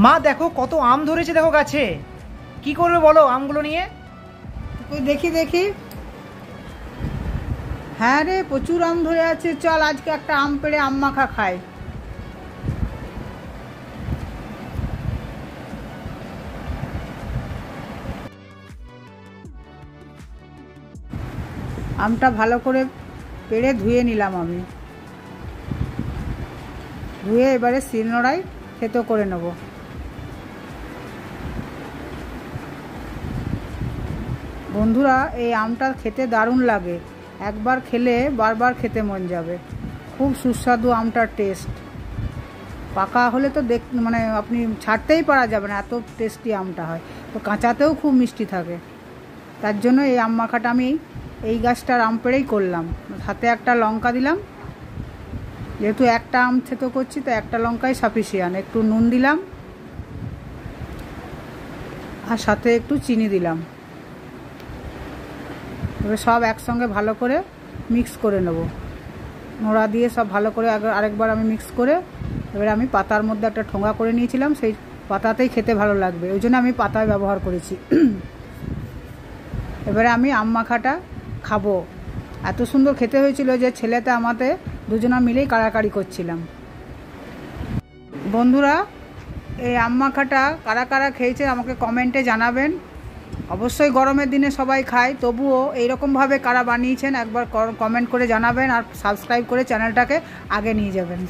মা দেখো কত আম ধরেছে দেখো গাছে। কি করবে বলো আমগুলো নিয়ে? দেখি দেখি। হ্যাঁ রে, প্রচুর আম ধরে আছে। চল আজকে একটা আম পেড়ে আম মাখা খাই। আমটা ভালো করে পেড়ে ধুয়ে নিলাম আমি। ধুয়ে এবারে শিলনোড়ায় থেতো করে নেব। বন্ধুরা, এই আমটা খেতে দারুণ লাগে। একবার খেলে বারবার খেতে মন যাবে। খুব সুস্বাদু আমটার টেস্ট। পাকা হলে তো মানে আপনি ছাড়তেই পারা যাবে না, এত টেস্টি আমটা হয়। তো কাঁচাতেও খুব মিষ্টি থাকে। তার জন্য এই আম মাখাটা আমি এই গাছটার আম পেড়েই করলাম। হাতে একটা লঙ্কা দিলাম, যেহেতু একটা আম থেতো করছি তো একটা লঙ্কাই সাফিসিয়েন্ট। একটু নুন দিলাম আর সাথে একটু চিনি দিলাম। এবার সব একসঙ্গে ভালো করে মিক্স করে নেব। নোড়া দিয়ে সব ভালো করে আরেকবার আমি মিক্স করে এবারে আমি পাতার মধ্যে একটা ঠোঙা করে নিয়েছিলাম। সেই পাতাতেই খেতে ভালো লাগবে, ওই জন্য আমি পাতায় ব্যবহার করেছি। এবারে আমি আম মাখাটা খাবো। এত সুন্দর খেতে হয়েছিল যে ছেলেতে আমাদের দুজনা মিলেই কাড়াকাড়ি করছিলাম। বন্ধুরা, এই আম মাখাটা কারা কারা খেয়েছে আমাকে কমেন্টে জানাবেন। অবশ্যই গরমের দিনে সবাই খায়, তবুও এইরকমভাবে কারা বানিয়েছেন একবার কমেন্ট করে জানাবেন। আর সাবস্ক্রাইব করে চ্যানেলটাকে আগে নিয়ে যাবেন।